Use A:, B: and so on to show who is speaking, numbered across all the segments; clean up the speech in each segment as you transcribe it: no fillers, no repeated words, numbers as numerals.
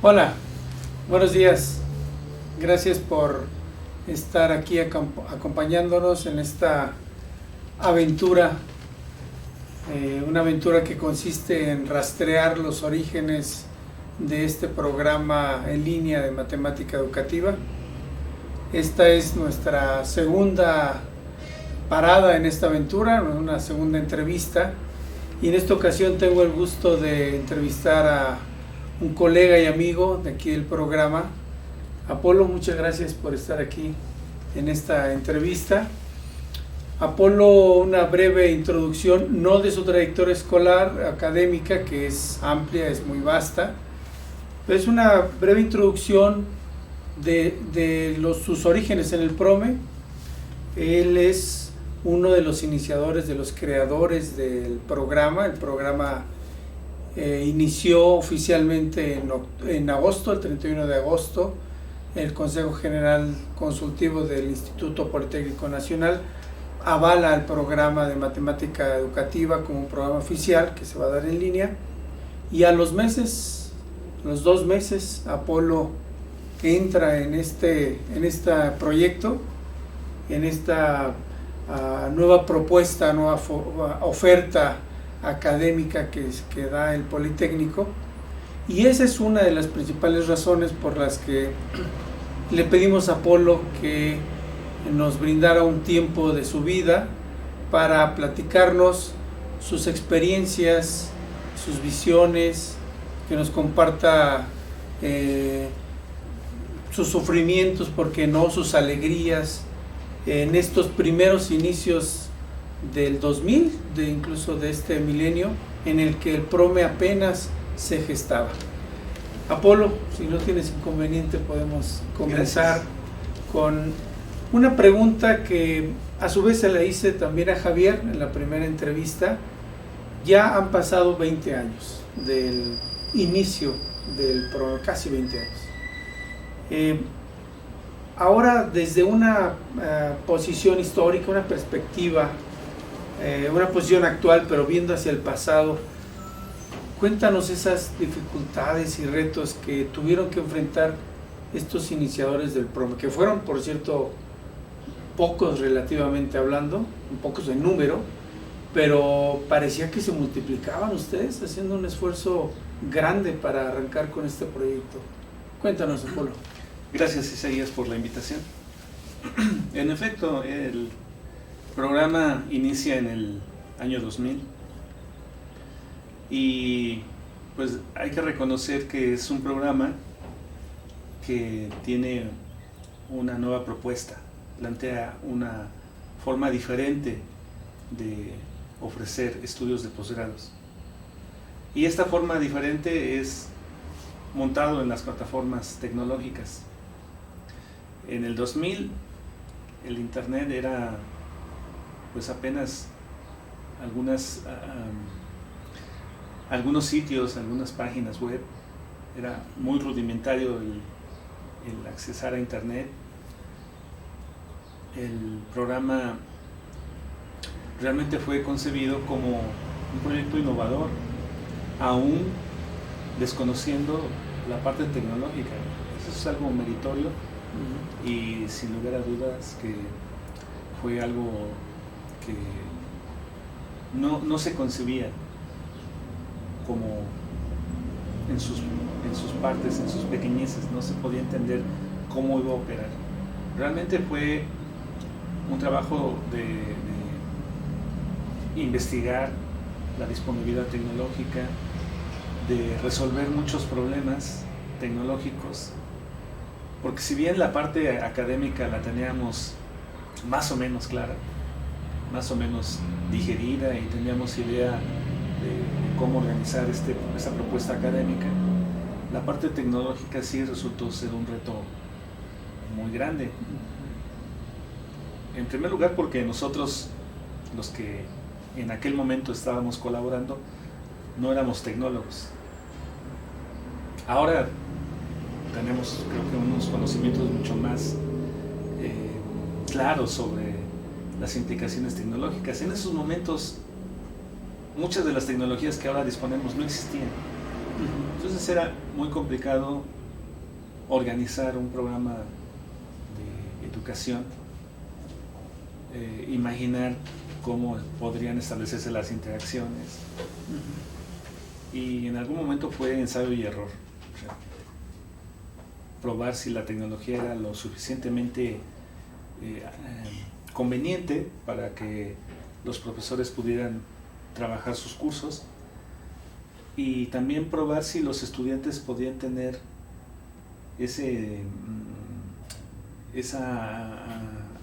A: Hola, buenos días. Gracias por estar aquí acompañándonos en esta aventura, una aventura que consiste en rastrear los orígenes de este programa en línea de matemática educativa. Esta es nuestra segunda parada en esta aventura, una segunda entrevista, y en esta ocasión tengo el gusto de entrevistar a un colega y amigo de aquí del programa. Apolo, muchas gracias por estar aquí en esta entrevista. Apolo, una breve introducción, no de su trayectoria escolar, académica, que es amplia, es muy vasta, pero es una breve introducción de sus orígenes en el PROME. Él es uno de los iniciadores, de los creadores del programa. El programa inició oficialmente en agosto, el 31 de agosto. El Consejo General Consultivo del Instituto Politécnico Nacional avala el programa de matemática educativa como un programa oficial que se va a dar en línea, y a los 2 meses, Apolo entra en este proyecto, en esta nueva propuesta, nueva oferta académica que da el Politécnico, y esa es una de las principales razones por las que le pedimos a Apolo que nos brindara un tiempo de su vida para platicarnos sus experiencias, sus visiones, que nos comparta sus sufrimientos, ¿por qué no?, sus alegrías en estos primeros inicios del 2000, incluso de este milenio, en el que el PROME apenas se gestaba. Apolo, si no tienes inconveniente, podemos comenzar con una pregunta que a su vez se la hice también a Javier en la primera entrevista. Ya han pasado 20 años del inicio del PROME, casi 20 años. Ahora, desde una posición histórica, una perspectiva, una posición actual, pero viendo hacia el pasado, cuéntanos esas dificultades y retos que tuvieron que enfrentar estos iniciadores del PROME, que fueron, por cierto, pocos relativamente hablando, pocos en número, pero parecía que se multiplicaban ustedes haciendo un esfuerzo grande para arrancar con este proyecto. Cuéntanos, Apolo.
B: Gracias, Isaías, por la invitación. En efecto, el programa inicia en el año 2000 y pues hay que reconocer que es un programa que tiene una nueva propuesta, plantea una forma diferente de ofrecer estudios de posgrados, y esta forma diferente es montado en las plataformas tecnológicas. En el 2000 el internet era pues apenas algunos sitios, algunas páginas web, era muy rudimentario el accesar a internet. El programa realmente fue concebido como un proyecto innovador, aún desconociendo la parte tecnológica. Eso es algo meritorio y sin lugar a dudas que fue algo que no se concebía como en sus partes, en sus pequeñeces, no se podía entender cómo iba a operar. Realmente fue un trabajo de investigar la disponibilidad tecnológica, de resolver muchos problemas tecnológicos, porque si bien la parte académica la teníamos más o menos clara, más o menos digerida, y teníamos idea de cómo organizar esta propuesta académica, la parte tecnológica sí resultó ser un reto muy grande. En primer lugar porque nosotros, los que en aquel momento estábamos colaborando, no éramos tecnólogos. Ahora tenemos, creo que, unos conocimientos mucho más claros sobre las implicaciones tecnológicas. En esos momentos muchas de las tecnologías que ahora disponemos no existían. Entonces era muy complicado organizar un programa de educación, imaginar cómo podrían establecerse las interacciones. Y en algún momento fue ensayo y error. O sea, probar si la tecnología era lo suficientemente conveniente para que los profesores pudieran trabajar sus cursos, y también probar si los estudiantes podían tener esa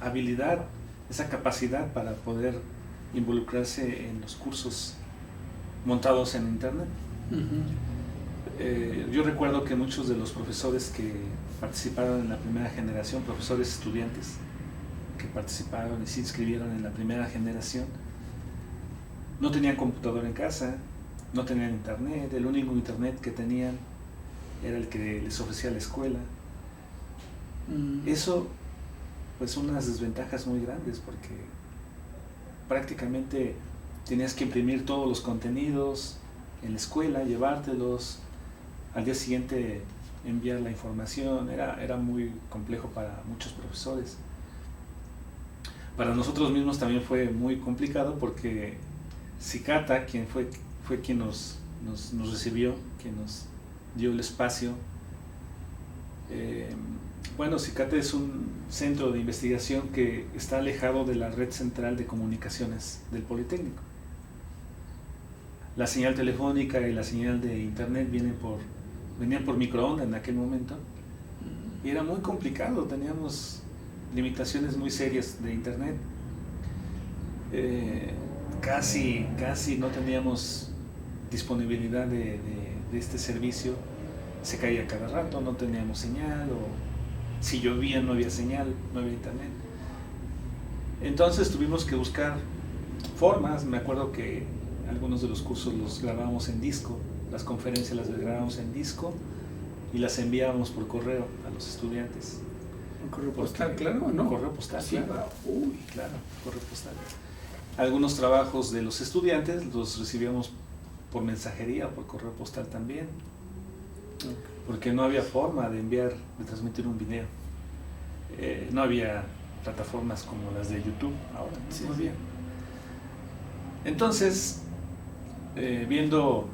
B: habilidad, esa capacidad para poder involucrarse en los cursos montados en internet. Yo recuerdo que muchos de los profesores que participaron en la primera generación, profesores estudiantes que participaron y se inscribieron en la primera generación, no tenían computadora en casa, no tenían internet. El único internet que tenían era el que les ofrecía la escuela. Eso, pues, unas desventajas muy grandes, porque prácticamente tenías que imprimir todos los contenidos en la escuela, llevártelos, al día siguiente enviar la información. Era muy complejo para muchos profesores. Para nosotros mismos también fue muy complicado, porque Cicata, quien fue quien nos recibió, quien nos dio el espacio. Bueno, Cicata es un centro de investigación que está alejado de la red central de comunicaciones del Politécnico. La señal telefónica y la señal de internet venían por microondas en aquel momento, y era muy complicado. Teníamos limitaciones muy serias de internet. Casi no teníamos disponibilidad de este servicio. Se caía cada rato, no teníamos señal, o si llovía no había señal, no había internet. Entonces tuvimos que buscar formas. Me acuerdo que algunos de los cursos los grabábamos en disco, las conferencias las grabábamos en disco y las enviábamos por correo a los estudiantes.
A: ¿Un correo postal, claro, no?
B: Correo postal,
A: sí,
B: claro. Claro, correo postal. Algunos trabajos de los estudiantes los recibíamos por mensajería, por correo postal también, porque no había forma de transmitir un video. No había plataformas como las de YouTube ahora,
A: sí,
B: no había. Entonces, viendo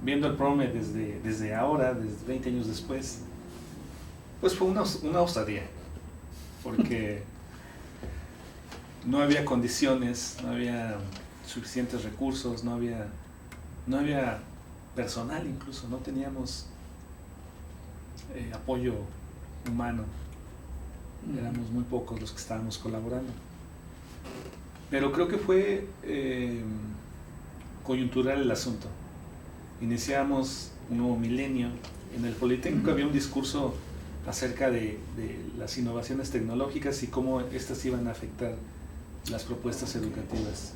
B: el PROME desde ahora, desde 20 años después, pues fue una osadía, porque no había condiciones, no había suficientes recursos, no había personal, incluso no teníamos apoyo humano. Éramos muy pocos los que estábamos colaborando. Pero creo que fue coyuntural el asunto. Iniciamos un nuevo milenio. En el Politécnico había un discurso acerca de las innovaciones tecnológicas y cómo estas iban a afectar las propuestas educativas.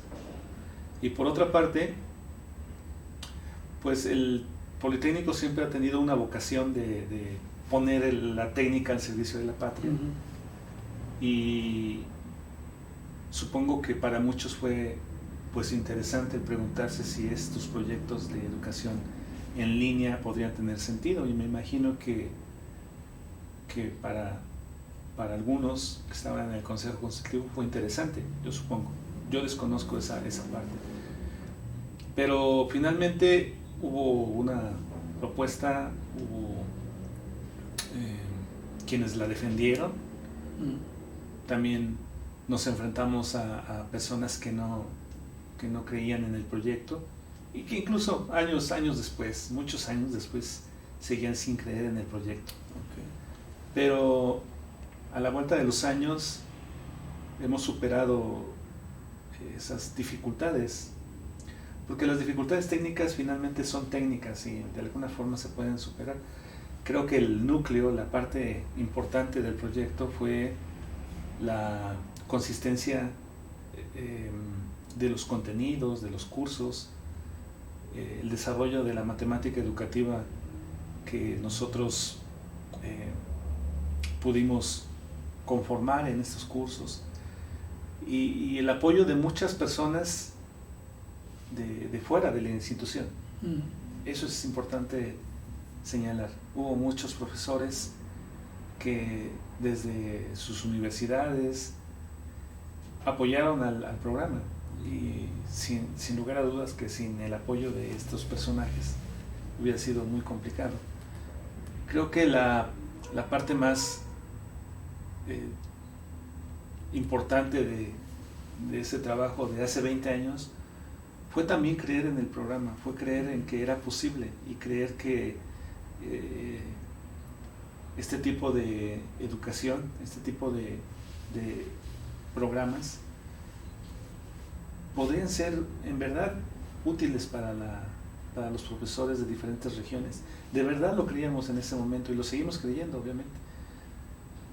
B: Y por otra parte, pues el Politécnico siempre ha tenido una vocación de poner la técnica al servicio de la patria. Y supongo que para muchos fue, pues, interesante preguntarse si estos proyectos de educación en línea podrían tener sentido, y me imagino que para algunos que estaban en el Consejo Consultivo fue interesante, yo supongo. Yo desconozco esa parte. Pero finalmente hubo una propuesta, hubo quienes la defendieron. También nos enfrentamos a personas que no creían en el proyecto, y que incluso muchos años después, seguían sin creer en el proyecto. Pero a la vuelta de los años hemos superado esas dificultades, porque las dificultades técnicas finalmente son técnicas y de alguna forma se pueden superar. Creo que el núcleo, la parte importante del proyecto, fue la consistencia de los contenidos, de los cursos, el desarrollo de la matemática educativa que nosotros pudimos conformar en estos cursos, y el apoyo de muchas personas de fuera de la institución. eso es importante señalar. Hubo muchos profesores que desde sus universidades apoyaron al programa, y sin lugar a dudas que sin el apoyo de estos personajes hubiera sido muy complicado. Creo que la parte más importante de ese trabajo de hace 20 años fue también creer en el programa, fue creer en que era posible y creer que este tipo de educación, este tipo de programas podrían ser en verdad útiles para los profesores de diferentes regiones. De verdad lo creíamos en ese momento y lo seguimos creyendo, obviamente.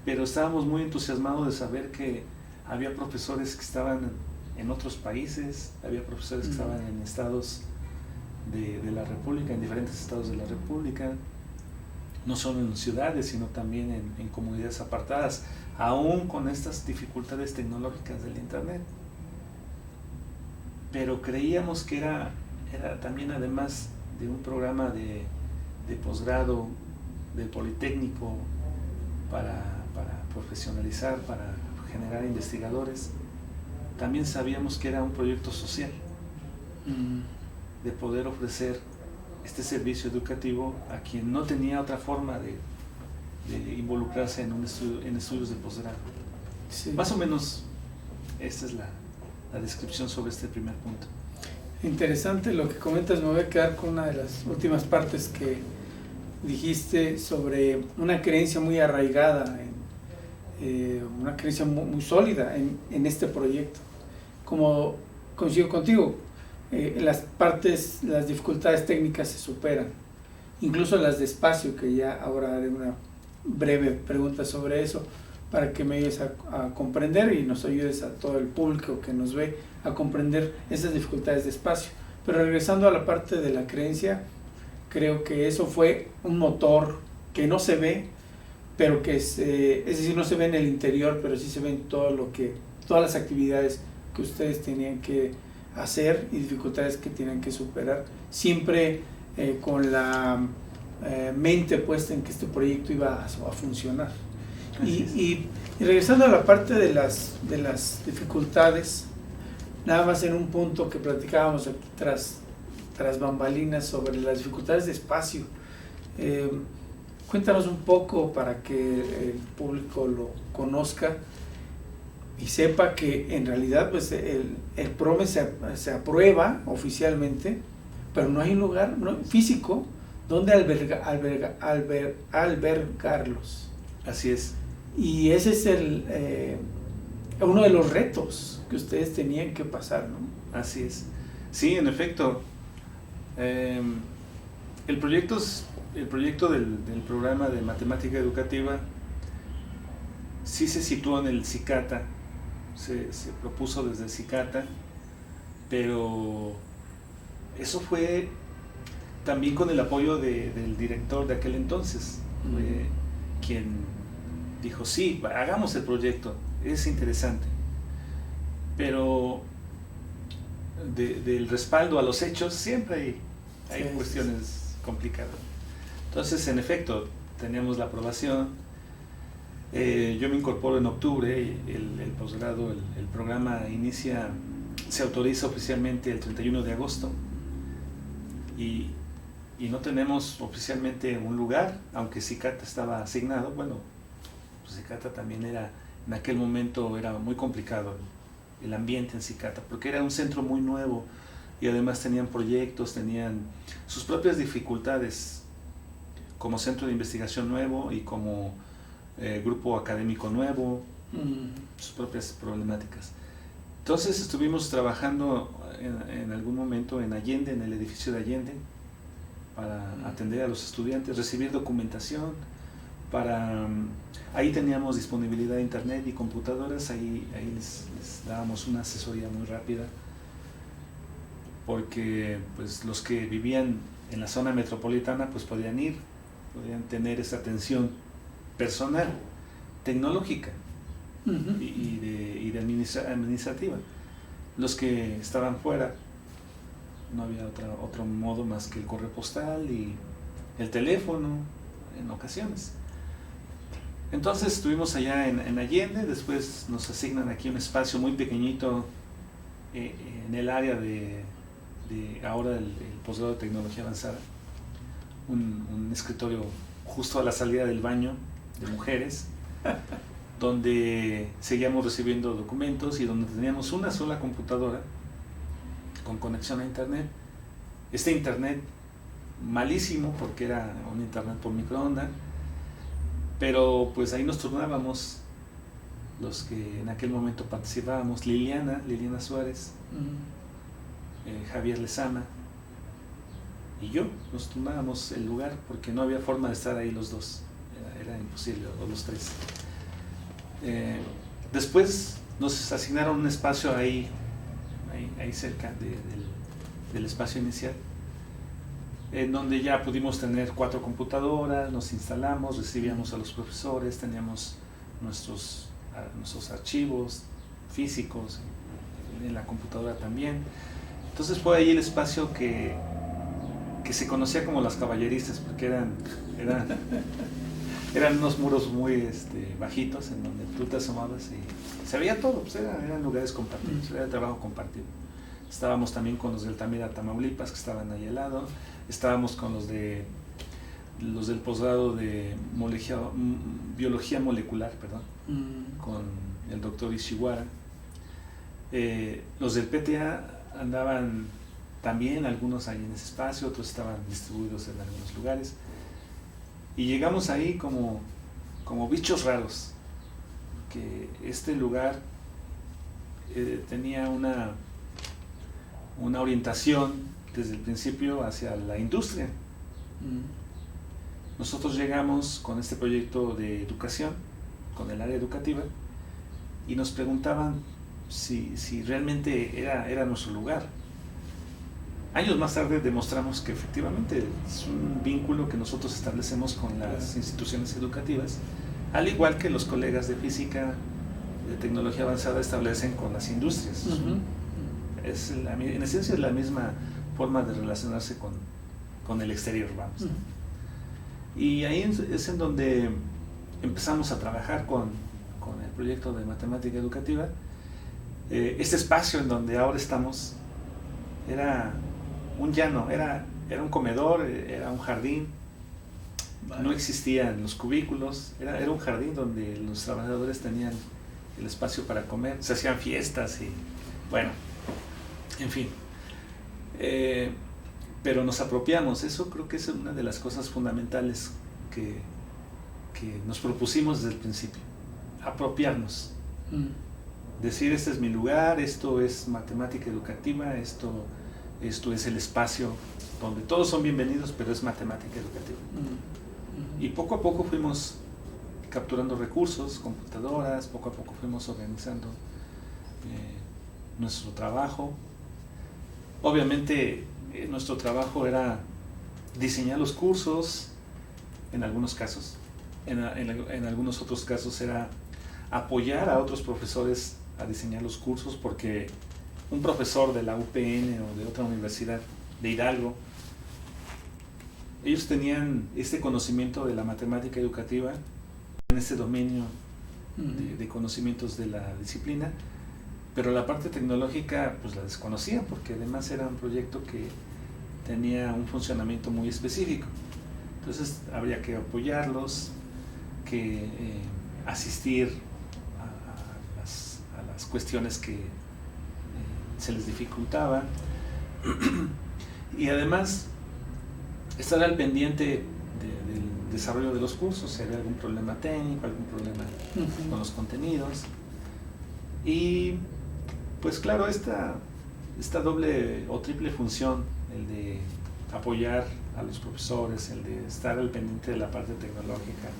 B: Pero estábamos muy entusiasmados de saber que había profesores que estaban en otros países, había profesores que estaban en estados de la República, en diferentes estados de la República, no solo en ciudades, sino también en comunidades apartadas, aún con estas dificultades tecnológicas del Internet. Pero creíamos que era también, además de un programa de posgrado, del Politécnico, para profesionalizar, para generar investigadores, también sabíamos que era un proyecto social, de poder ofrecer este servicio educativo a quien no tenía otra forma de involucrarse en estudios de posgrado.
A: Sí.
B: Más o menos esta es la descripción sobre este primer punto.
A: Interesante lo que comentas. Me voy a quedar con una de las últimas partes que dijiste sobre una creencia muy arraigada, una creencia muy sólida en este proyecto. Como coincido contigo, las dificultades técnicas se superan, incluso las de espacio, que ya ahora haré una breve pregunta sobre eso para que me ayudes a comprender y nos ayudes a todo el público que nos ve a comprender esas dificultades de espacio. Pero regresando a la parte de la creencia, creo que eso fue un motor que no se ve, pero que es decir, no se ve en el interior, pero sí se ve en todas las actividades que ustedes tenían que hacer y dificultades que tienen que superar, siempre con la mente puesta en que este proyecto iba a funcionar. Y regresando a la parte de las dificultades, nada más en un punto que platicábamos aquí tras bambalinas sobre las dificultades de espacio, cuéntanos un poco para que el público lo conozca y sepa que en realidad pues el PROME se aprueba oficialmente, pero no hay un lugar físico donde albergarlos.
B: Así es.
A: Y ese es uno de los retos que ustedes tenían que pasar, ¿no?
B: Así es. Sí, en efecto. El proyecto del programa de matemática educativa sí se situó en el CICATA, se propuso desde el CICATA, pero eso fue también con el apoyo del director de aquel entonces, quien dijo, sí, hagamos el proyecto, es interesante, pero del respaldo a los hechos siempre hay cuestiones complicadas. Entonces, en efecto, teníamos la aprobación. Yo me incorporo en octubre, el posgrado, el programa se autoriza oficialmente el 31 de agosto y no tenemos oficialmente un lugar, aunque CICATA estaba asignado. Bueno, pues CICATA también en aquel momento era muy complicado el ambiente en CICATA, porque era un centro muy nuevo y además tenían proyectos, tenían sus propias dificultades como centro de investigación nuevo y como grupo académico nuevo, sus propias problemáticas. Entonces estuvimos trabajando en algún momento en Allende, en el edificio de Allende, para atender a los estudiantes, recibir documentación, ahí teníamos disponibilidad de internet y computadoras, ahí les dábamos una asesoría muy rápida, porque pues los que vivían en la zona metropolitana pues podían tener esa atención personal, tecnológica y de administrativa. Los que estaban fuera no había otro modo más que el correo postal y el teléfono en ocasiones. Entonces estuvimos allá en Allende, después nos asignan aquí un espacio muy pequeñito en el área de ahora el posgrado de tecnología avanzada, un escritorio justo a la salida del baño de mujeres, donde seguíamos recibiendo documentos y donde teníamos una sola computadora con conexión a internet. Este internet malísimo porque era un internet por microondas, pero pues ahí nos turnábamos los que en aquel momento participábamos: Liliana Suárez, Javier Lezama y yo. Nos turnábamos el lugar porque no había forma de estar ahí los dos, era imposible, o los tres. Después nos asignaron un espacio ahí cerca del espacio inicial, en donde ya pudimos tener 4 computadoras, nos instalamos, recibíamos a los profesores, teníamos nuestros archivos físicos en la computadora también. Entonces fue ahí el espacio que se conocía como las caballerizas, porque eran unos muros muy bajitos en donde tú te asomabas y se veía todo, pues eran lugares compartidos, era trabajo compartido. Estábamos también con los del Altamira, Tamaulipas, que estaban ahí al lado. Estábamos con los del posgrado de biología molecular, con el doctor Ishiwara. Los del PTA andaban también, algunos ahí en ese espacio, otros estaban distribuidos en algunos lugares. Y llegamos ahí como bichos raros, que este lugar tenía una orientación desde el principio hacia la industria. Nosotros llegamos con este proyecto de educación, con el área educativa, y nos preguntaban si realmente era nuestro lugar. Años más tarde demostramos que efectivamente es un vínculo que nosotros establecemos con las instituciones educativas, al igual que los colegas de física, de tecnología avanzada establecen con las industrias. En esencia es la misma forma de relacionarse con el exterior, vamos. Y ahí es en donde empezamos a trabajar con el proyecto de matemática educativa. Este espacio en donde ahora estamos era un llano, era un comedor, era un jardín. Vale. No existían los cubículos, era un jardín donde los trabajadores tenían el espacio para comer, se hacían fiestas y bueno, en fin. Pero nos apropiamos, eso creo que es una de las cosas fundamentales que nos propusimos desde el principio, apropiarnos. Decir, este es mi lugar, esto es matemática educativa, esto es el espacio donde todos son bienvenidos, pero es matemática educativa. Y poco a poco fuimos capturando recursos, computadoras, poco a poco fuimos organizando nuestro trabajo. Obviamente nuestro trabajo era diseñar los cursos, en algunos casos, en algunos otros casos era apoyar a otros profesores a diseñar los cursos, porque un profesor de la UPN o de otra universidad de Hidalgo, ellos tenían este conocimiento de la matemática educativa, en este dominio de conocimientos de la disciplina, pero la parte tecnológica pues la desconocían, porque además era un proyecto que tenía un funcionamiento muy específico. Entonces habría que apoyarlos, que asistir a las cuestiones que se les dificultaba, y además estar al pendiente del desarrollo de los cursos, si había algún problema técnico, algún problema con los contenidos. Y pues claro, esta doble o triple función, el de apoyar a los profesores, el de estar al pendiente de la parte tecnológica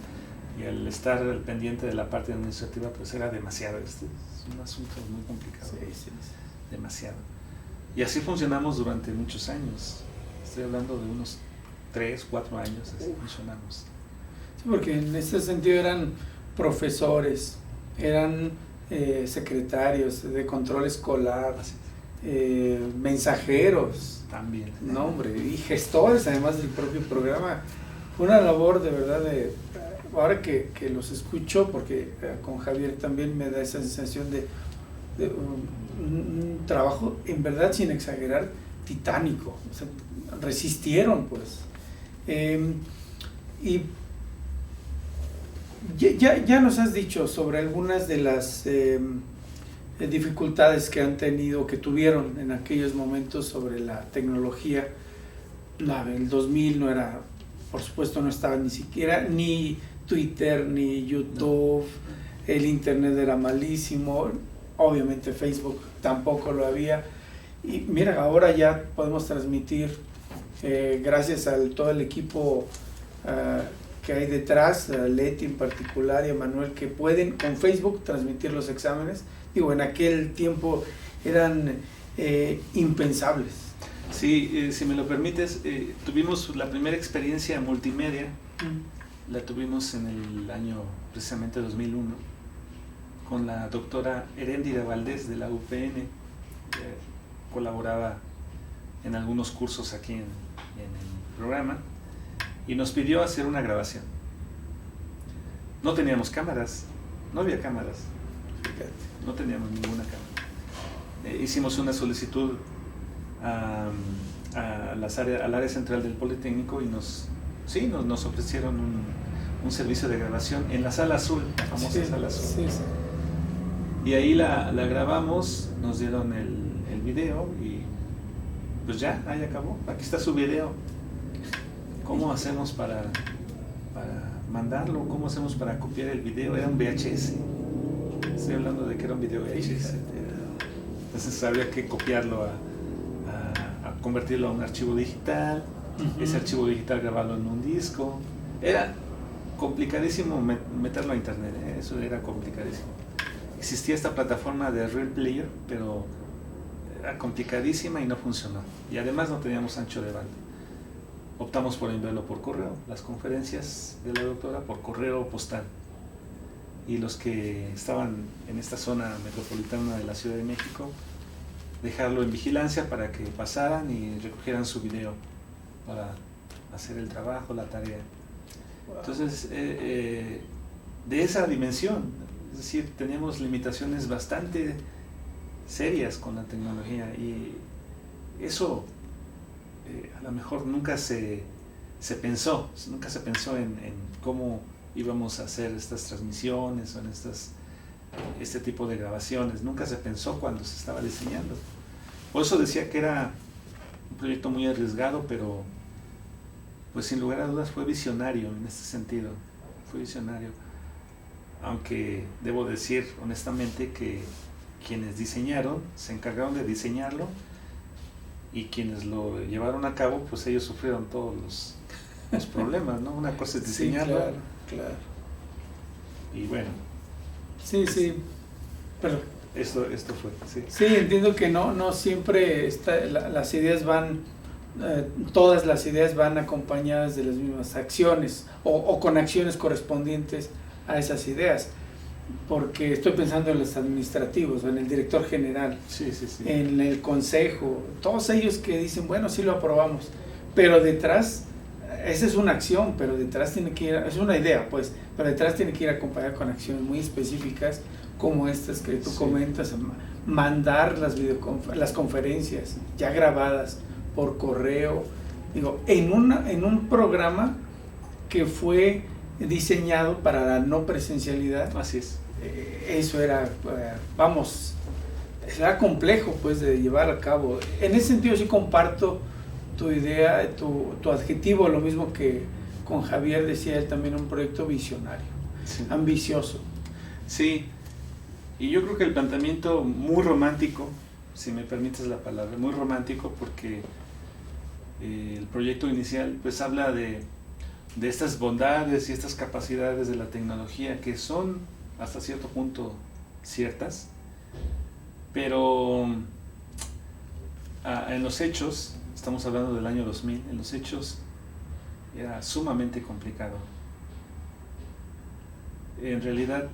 B: y el estar al pendiente de la parte administrativa, pues era demasiado. Este es un asunto muy complicado. Sí. Demasiado. Y así funcionamos durante muchos años. Estoy hablando de unos 3, 4 años, así funcionamos.
A: Sí, porque en ese sentido eran profesores, eran secretarios de control escolar, mensajeros,
B: También.
A: no hombre, y gestores además del propio programa. Fue una labor de verdad ahora que los escucho, porque con Javier también me da esa sensación de un trabajo, en verdad, sin exagerar, titánico. O sea, resistieron, pues. Y ya nos has dicho sobre algunas de las dificultades que han tenido, que tuvieron en aquellos momentos sobre la tecnología. El 2000 no era, por supuesto, no estaba ni siquiera ni Twitter ni YouTube, no. El internet era malísimo, obviamente Facebook tampoco lo había. Y mira, ahora ya podemos transmitir, gracias a todo el equipo que hay detrás, a Leti en particular y a Manuel, que pueden con Facebook transmitir los exámenes. Digo, en aquel tiempo eran impensables.
B: Sí, si me lo permites, tuvimos la primera experiencia multimedia, la tuvimos en el año precisamente 2001, con la doctora Heréndira Valdés de la UPN, que colaboraba en algunos cursos aquí en el programa, y nos pidió hacer una grabación. No teníamos cámaras, no había cámaras, fíjate, no teníamos ninguna cámara. Hicimos una solicitud al área central del Politécnico y nos ofrecieron un servicio de grabación en la Sala Azul, la famosa Sala Azul. Sí. Y ahí la grabamos, nos dieron el video y pues ya, ahí acabó. Aquí está su video. ¿Cómo hacemos para mandarlo? ¿Cómo hacemos para copiar el video? Era un VHS. Estoy hablando de que era un video VHS. Entonces había que copiarlo a convertirlo a un archivo digital, ese archivo digital grabarlo en un disco. Era complicadísimo meterlo a internet, eso era complicadísimo. Existía esta plataforma de Real Player, pero era complicadísima y no funcionó. Y además no teníamos ancho de banda. Optamos por enviarlo por correo, las conferencias de la doctora por correo postal. Y los que estaban en esta zona metropolitana de la Ciudad de México, dejarlo en vigilancia para que pasaran y recogieran su video para hacer el trabajo, la tarea. Entonces, de esa dimensión, es decir, teníamos limitaciones bastante serias con la tecnología y eso a lo mejor nunca se pensó en cómo íbamos a hacer estas transmisiones o en este tipo de grabaciones, nunca se pensó cuando se estaba diseñando. Por eso decía que era un proyecto muy arriesgado, pero pues sin lugar a dudas fue visionario en este sentido, fue visionario. Aunque debo decir honestamente que quienes diseñaron, se encargaron de diseñarlo y quienes lo llevaron a cabo, pues ellos sufrieron todos los problemas, ¿no? Una cosa es diseñarlo.
A: Sí, claro.
B: Y bueno.
A: Sí, pero
B: esto fue, sí.
A: Sí, entiendo que no siempre las ideas van, todas las ideas van acompañadas de las mismas acciones o con acciones correspondientes a esas ideas, porque estoy pensando en los administrativos, en el director general,
B: sí.
A: en el consejo, todos ellos que dicen, bueno, sí lo aprobamos, pero detrás, esa es una acción, pero detrás tiene que ir, es una idea pues, pero detrás tiene que ir acompañada con acciones muy específicas como estas que tú comentas, mandar las conferencias ya grabadas por correo, digo, en un programa que fue diseñado para la no presencialidad.
B: Así es.
A: Eso era, era complejo pues de llevar a cabo. En ese sentido sí comparto tu idea, tu adjetivo, lo mismo que con Javier decía él también, un proyecto visionario, ambicioso.
B: Sí, y yo creo que el planteamiento muy romántico, si me permites la palabra, muy romántico, porque el proyecto inicial pues habla de estas bondades y estas capacidades de la tecnología que son hasta cierto punto ciertas, pero en los hechos, estamos hablando del año 2000, en los hechos era sumamente complicado. En realidad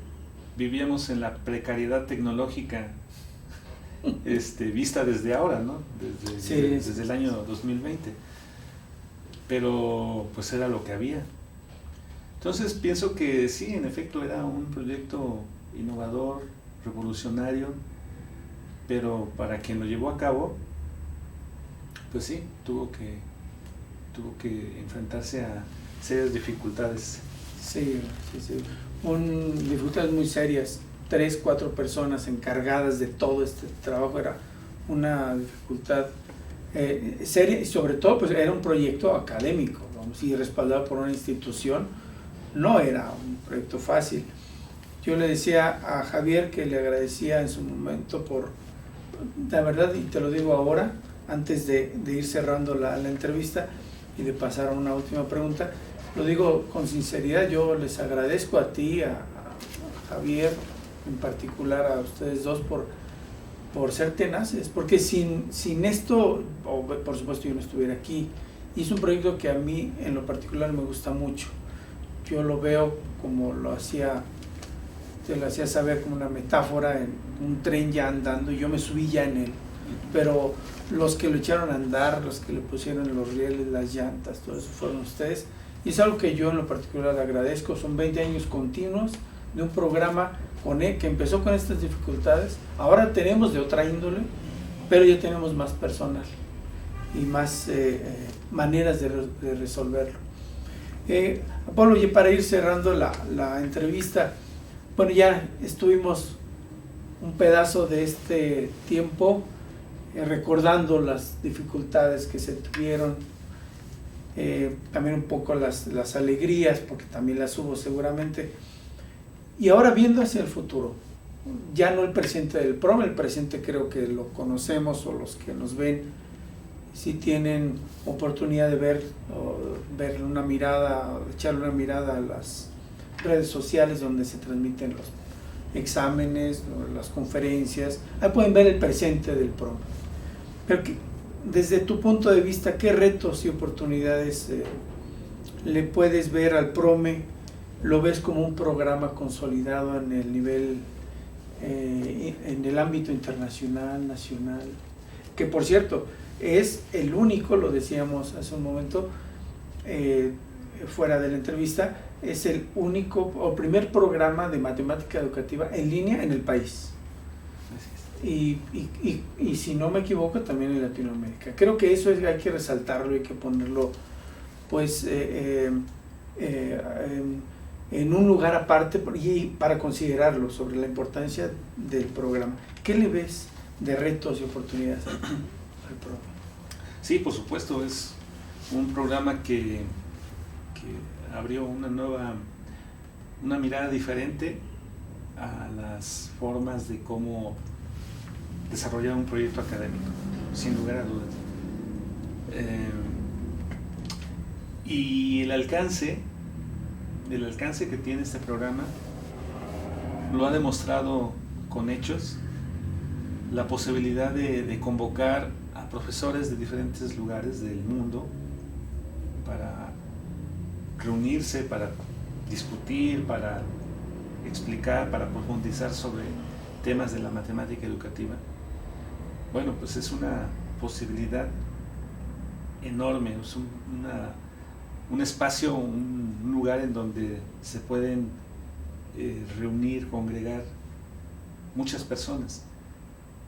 B: vivíamos en la precariedad tecnológica vista desde ahora, ¿no? Desde el año 2020. Pero pues era lo que había. Entonces pienso que sí, en efecto era un proyecto innovador, revolucionario, pero para quien lo llevó a cabo, pues sí, tuvo que enfrentarse a serias dificultades.
A: Sí. Dificultades muy serias. 3, 4 personas encargadas de todo este trabajo era una dificultad seria, y sobre todo pues era un proyecto académico, vamos, y respaldado por una institución. No era un proyecto fácil. Yo le decía a Javier que le agradecía en su momento por, la verdad, y te lo digo ahora, antes de ir cerrando la entrevista y de pasar a una última pregunta, lo digo con sinceridad, yo les agradezco a ti, a Javier, en particular a ustedes dos por ser tenaces, porque sin esto, por supuesto yo no estuviera aquí. Y es un proyecto que a mí en lo particular me gusta mucho. Yo lo veo como te lo hacía saber, como una metáfora, en un tren ya andando, y yo me subí ya en él, pero los que lo echaron a andar, los que le pusieron los rieles, las llantas, todo eso fueron ustedes, y es algo que yo en lo particular agradezco. Son 20 años continuos de un programa que empezó con estas dificultades, ahora tenemos de otra índole, pero ya tenemos más personal y más maneras de resolverlo. Pablo, y para ir cerrando la entrevista, bueno, ya estuvimos un pedazo de este tiempo recordando las dificultades que se tuvieron, también un poco las alegrías, porque también las hubo seguramente, y ahora viendo hacia el futuro, ya no el presente del PROM, el presente creo que lo conocemos, o los que nos ven si tienen oportunidad de ver una mirada, echarle una mirada a las redes sociales donde se transmiten los exámenes, las conferencias, ahí pueden ver el presente del PROM. Pero desde tu punto de vista, ¿qué retos y oportunidades le puedes ver al PROME? ¿Lo ves como un programa consolidado en el nivel, en el ámbito internacional, nacional? Que por cierto, es el único, lo decíamos hace un momento, fuera de la entrevista, es el único o primer programa de matemática educativa en línea en el país. Y si no me equivoco, también en Latinoamérica. Creo que eso hay que resaltarlo, hay que ponerlo pues en un lugar aparte y para considerarlo sobre la importancia del programa. ¿Qué le ves de retos y oportunidades al programa?
B: Sí, por supuesto, es un programa que abrió una mirada diferente a las formas de cómo desarrollar un proyecto académico, sin lugar a dudas. Y el alcance que tiene este programa lo ha demostrado con hechos, la posibilidad de convocar a profesores de diferentes lugares del mundo para reunirse, para discutir, para explicar, para profundizar sobre temas de la matemática educativa. Bueno, pues es una posibilidad enorme, es un espacio, un lugar en donde se pueden reunir, congregar muchas personas.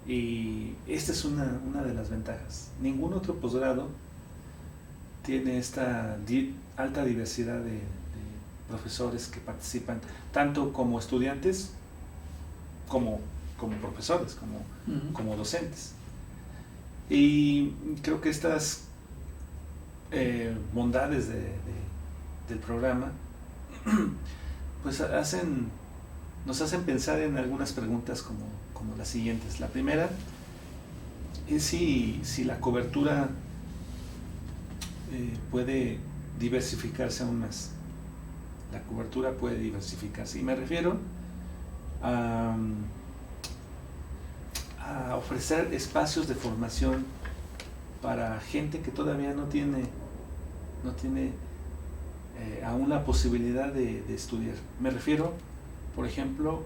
B: Y esta es una de las ventajas. Ningún otro posgrado tiene esta alta diversidad de profesores que participan, tanto como estudiantes como profesores, como docentes. Y creo que estas bondades del programa pues nos hacen pensar en algunas preguntas como las siguientes. La primera es si la cobertura puede diversificarse aún más. La cobertura puede diversificarse, y me refiero a ofrecer espacios de formación para gente que todavía no tiene aún la posibilidad de estudiar. Me refiero, por ejemplo,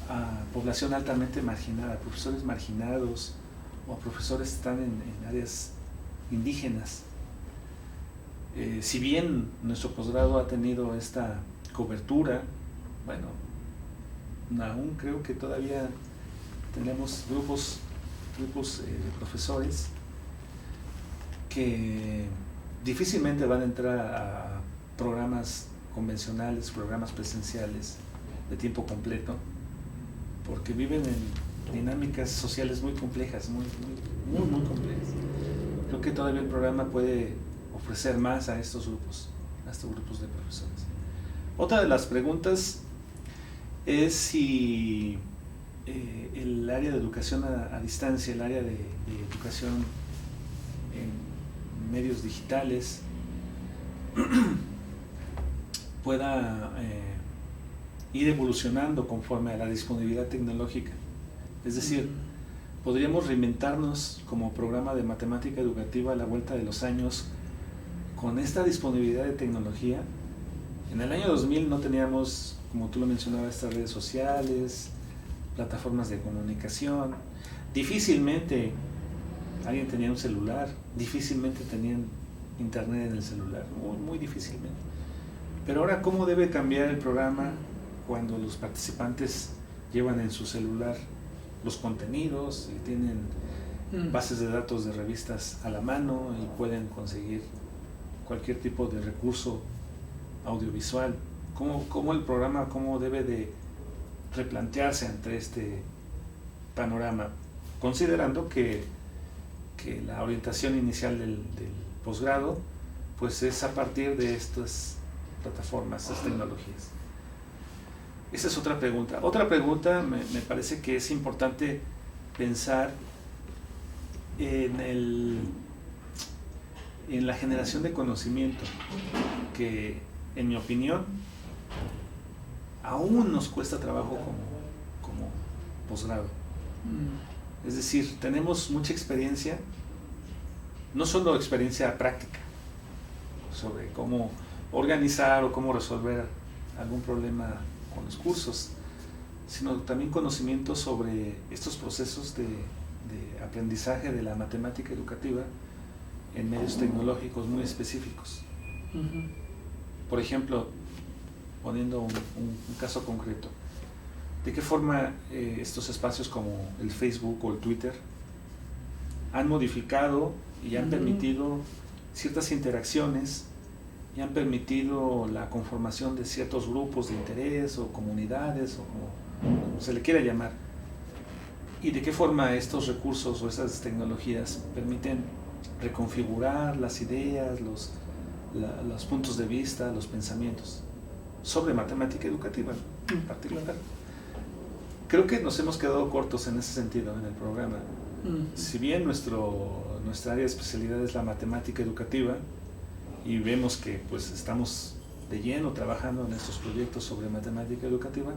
B: a población altamente marginada, profesores marginados o profesores que están en áreas indígenas. Si bien nuestro posgrado ha tenido esta cobertura, bueno, aún creo que todavía tenemos grupos de profesores que difícilmente van a entrar a programas convencionales, programas presenciales de tiempo completo, porque viven en dinámicas sociales muy complejas, muy complejas. Creo que todavía el programa puede ofrecer más a estos grupos de profesores. Otra de las preguntas es si el área de educación a distancia, el área de educación en medios digitales pueda ir evolucionando conforme a la disponibilidad tecnológica. Es decir, podríamos reinventarnos como programa de matemática educativa a la vuelta de los años con esta disponibilidad de tecnología. En el año 2000 no teníamos, como tú lo mencionabas, estas redes sociales, plataformas de comunicación. Difícilmente alguien tenía un celular, difícilmente tenían internet en el celular, muy difícilmente. Pero ahora, ¿cómo debe cambiar el programa cuando los participantes llevan en su celular los contenidos y tienen bases de datos de revistas a la mano y pueden conseguir cualquier tipo de recurso audiovisual? ¿Cómo el programa debe de replantearse ante este panorama, considerando que la orientación inicial del posgrado pues es a partir de estas plataformas, estas tecnologías? Esa es otra pregunta. Otra pregunta, me parece que es importante pensar en la generación de conocimiento, que en mi opinión aún nos cuesta trabajo como posgrado. Es decir, tenemos mucha experiencia, no solo experiencia práctica sobre cómo organizar o cómo resolver algún problema con los cursos, sino también conocimiento sobre estos procesos de aprendizaje de la matemática educativa en medios tecnológicos muy específicos. Por ejemplo, poniendo un caso concreto, ¿de qué forma estos espacios como el Facebook o el Twitter han modificado y han permitido ciertas interacciones y han permitido la conformación de ciertos grupos de interés o comunidades o como se le quiera llamar? ¿Y de qué forma estos recursos o esas tecnologías permiten reconfigurar las ideas, los puntos de vista, los pensamientos sobre matemática educativa en particular? Creo que nos hemos quedado cortos en ese sentido en el programa. Si bien nuestra área de especialidad es la matemática educativa y vemos que pues estamos de lleno trabajando en estos proyectos sobre matemática educativa,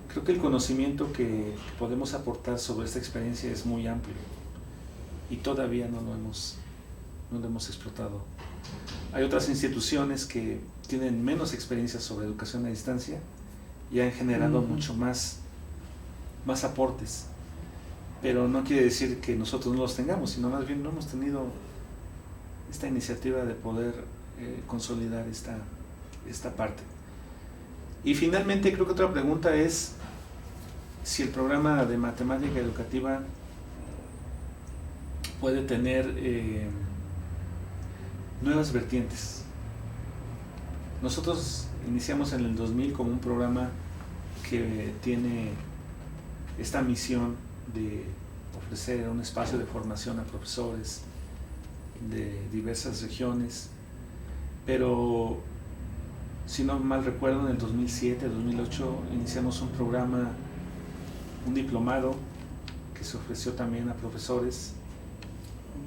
B: creo que el conocimiento que podemos aportar sobre esta experiencia es muy amplio y todavía no lo hemos explotado. Hay otras instituciones que tienen menos experiencia sobre educación a distancia y han generado mucho más aportes, pero no quiere decir que nosotros no los tengamos, sino más bien no hemos tenido esta iniciativa de poder consolidar esta parte. Y finalmente creo que otra pregunta es si el programa de matemática educativa puede tener nuevas vertientes. Nosotros iniciamos en el 2000 como un programa que tiene esta misión de ofrecer un espacio de formación a profesores de diversas regiones, pero si no mal recuerdo, en el 2007, 2008 iniciamos un diplomado que se ofreció también a profesores,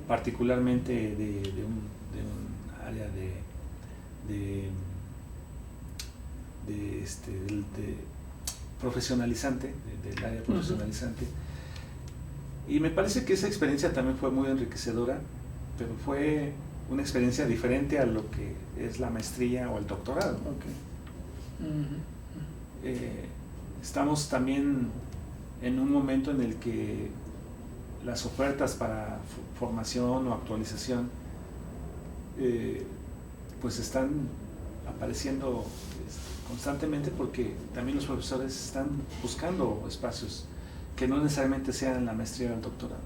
B: particularmente de un área profesionalizante, del área profesionalizante. Y me parece que esa experiencia también fue muy enriquecedora, pero fue una experiencia diferente a lo que es la maestría o el doctorado. Estamos también en un momento en el que las ofertas para formación o actualización pues están apareciendo constantemente, porque también los profesores están buscando espacios que no necesariamente sean en la maestría o el doctorado.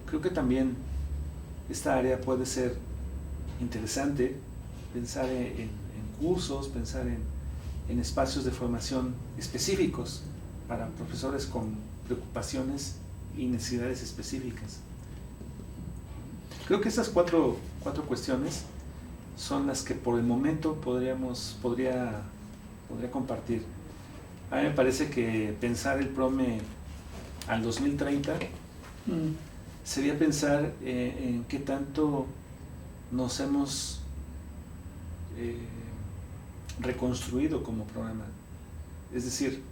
B: Creo que también esta área puede ser interesante, pensar en cursos, pensar en espacios de formación específicos para profesores con preocupaciones y necesidades específicas. Creo que esas cuatro cuestiones son las que por el momento podría compartir. A mí me parece que pensar el PROME al 2030 sería pensar en qué tanto nos hemos reconstruido como programa. Es decir,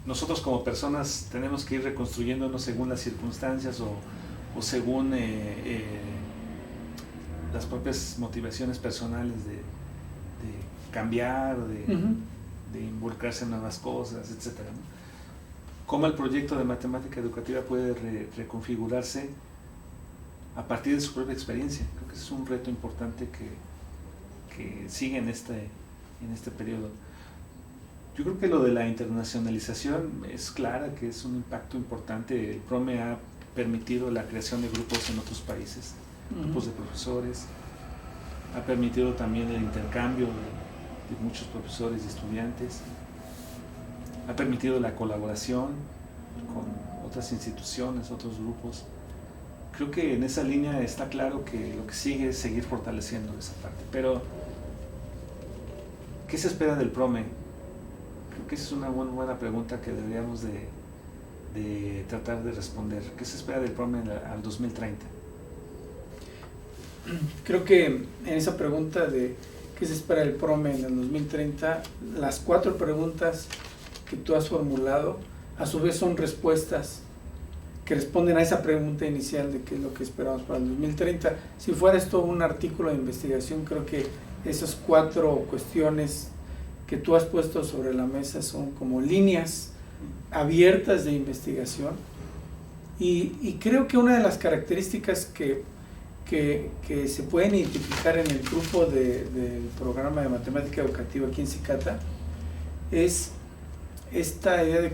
B: nosotros como personas tenemos que ir reconstruyéndonos según las circunstancias o según las propias motivaciones personales de cambiar, de involucrarse en nuevas cosas, etc., ¿no? Cómo el proyecto de matemática educativa puede reconfigurarse a partir de su propia experiencia. Creo que ese es un reto importante que sigue en este periodo. Yo creo que lo de la internacionalización es clara, que es un impacto importante. El PROME ha permitido la creación de grupos en otros países, grupos de profesores, ha permitido también el intercambio de muchos profesores y estudiantes, ha permitido la colaboración con otras instituciones, otros grupos. Creo que en esa línea está claro que lo que sigue es seguir fortaleciendo esa parte. Pero, ¿qué se espera del PROME? Creo que esa es una buena pregunta que deberíamos de tratar de responder. ¿Qué se espera del PROME al 2030?
A: Creo que en esa pregunta de qué se espera del PROME en el 2030, las 4 preguntas que tú has formulado, a su vez son respuestas que responden a esa pregunta inicial de qué es lo que esperamos para el 2030. Si fuera esto un artículo de investigación, creo que esas 4 cuestiones que tú has puesto sobre la mesa son como líneas abiertas de investigación, y creo que una de las características que se pueden identificar en el grupo del programa de matemática educativa aquí en Cicata es esta idea de,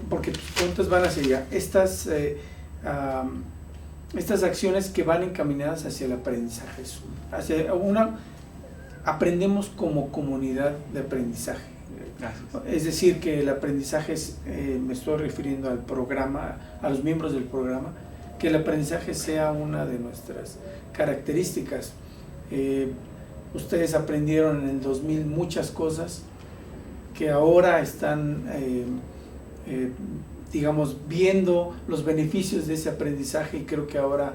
A: porque tus preguntas van hacia allá, estas acciones que van encaminadas hacia el aprendizaje, aprendemos como comunidad de aprendizaje. Es decir, que el aprendizaje me estoy refiriendo al programa, a los miembros del programa, que el aprendizaje sea una de nuestras características. Ustedes aprendieron en el 2000 muchas cosas que ahora están, digamos, viendo los beneficios de ese aprendizaje, y creo que ahora,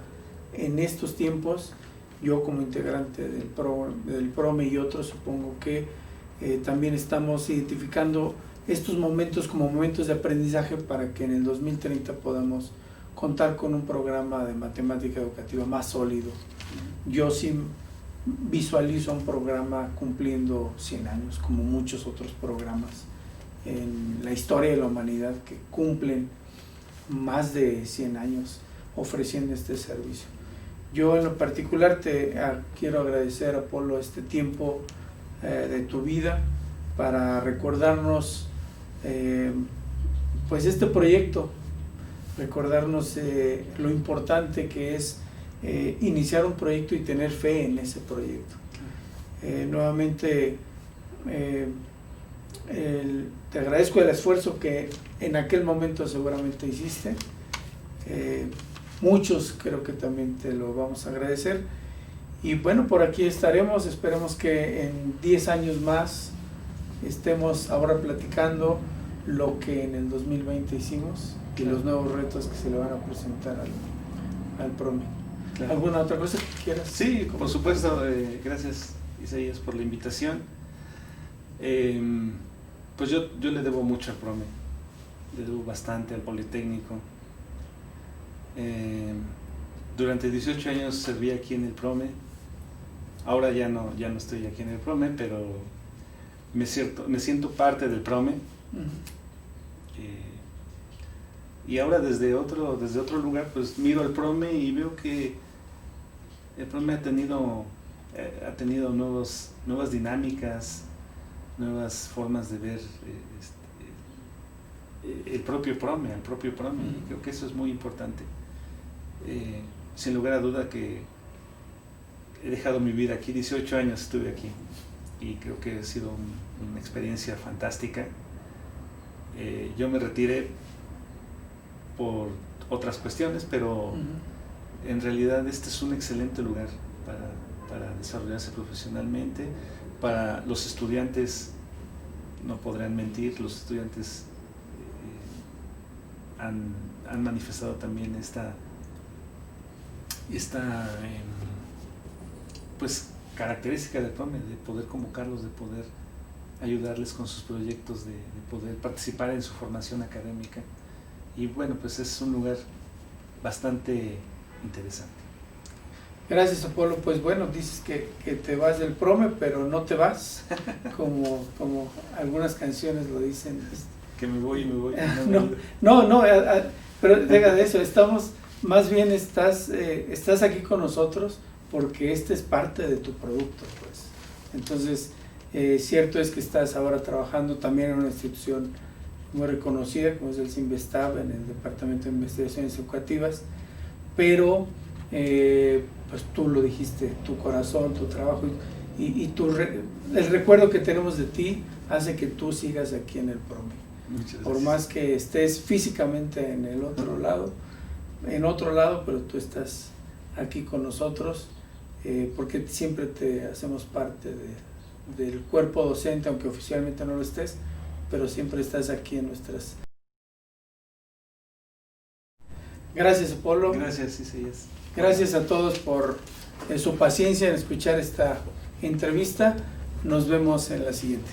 A: en estos tiempos, yo como integrante del PROME y otros, supongo que también estamos identificando estos momentos como momentos de aprendizaje para que en el 2030 podamos contar con un programa de matemática educativa más sólido. Yo sí visualizo un programa cumpliendo 100 años, como muchos otros programas en la historia de la humanidad que cumplen más de 100 años ofreciendo este servicio. Yo en lo particular quiero agradecer, Apolo, este tiempo de tu vida para recordarnos pues este proyecto, recordarnos lo importante que es iniciar un proyecto y tener fe en ese proyecto. Nuevamente te agradezco el esfuerzo que en aquel momento seguramente hiciste. Muchos creo que también te lo vamos a agradecer, y bueno, por aquí estaremos. Esperemos que en 10 años más estemos ahora platicando lo que en el 2020 hicimos y los nuevos retos que se le van a presentar al PROME.
B: Claro.
A: ¿Alguna otra cosa que quieras?
B: Sí, por supuesto. Gracias, Isaías, por la invitación. Pues yo le debo mucho al PROME, le debo bastante al Politécnico. Durante 18 años serví aquí en el PROME. Ahora ya no estoy aquí en el PROME, pero me siento parte del PROME. Y ahora desde otro lugar, pues miro al PROME y veo que el PROME ha tenido nuevas dinámicas, nuevas formas de ver el propio PROME. Y creo que eso es muy importante. Sin lugar a duda que he dejado mi vida aquí, 18 años estuve aquí, y creo que ha sido una experiencia fantástica. Yo me retiré por otras cuestiones, pero en realidad este es un excelente lugar para desarrollarse profesionalmente. Para los estudiantes, no podrán mentir, los estudiantes han manifestado también esta pues característica del PROME, de poder convocarlos, de poder ayudarles con sus proyectos, de poder participar en su formación académica. Y bueno, pues es un lugar bastante interesante.
A: Gracias, Apolo. Pues bueno, dices que te vas del PROME, pero no te vas, como algunas canciones lo dicen.
B: Que me voy y me voy.
A: No, pero deja de eso, más bien estás aquí con nosotros porque este es parte de tu producto, pues. Entonces, cierto es que estás ahora trabajando también en una institución muy reconocida, como es el CINVESTAB, en el Departamento de Investigaciones Educativas, pero pues tú lo dijiste, tu corazón, tu trabajo y el recuerdo que tenemos de ti hace que tú sigas aquí en el PROME.
B: Muchas gracias.
A: Por más que estés físicamente en el otro lado, pero tú estás aquí con nosotros, porque siempre te hacemos parte del cuerpo docente, aunque oficialmente no lo estés, pero siempre estás aquí en nuestras... Gracias, Apolo.
B: Gracias, Isaías.
A: Gracias a todos por su paciencia en escuchar esta entrevista. Nos vemos en la siguiente.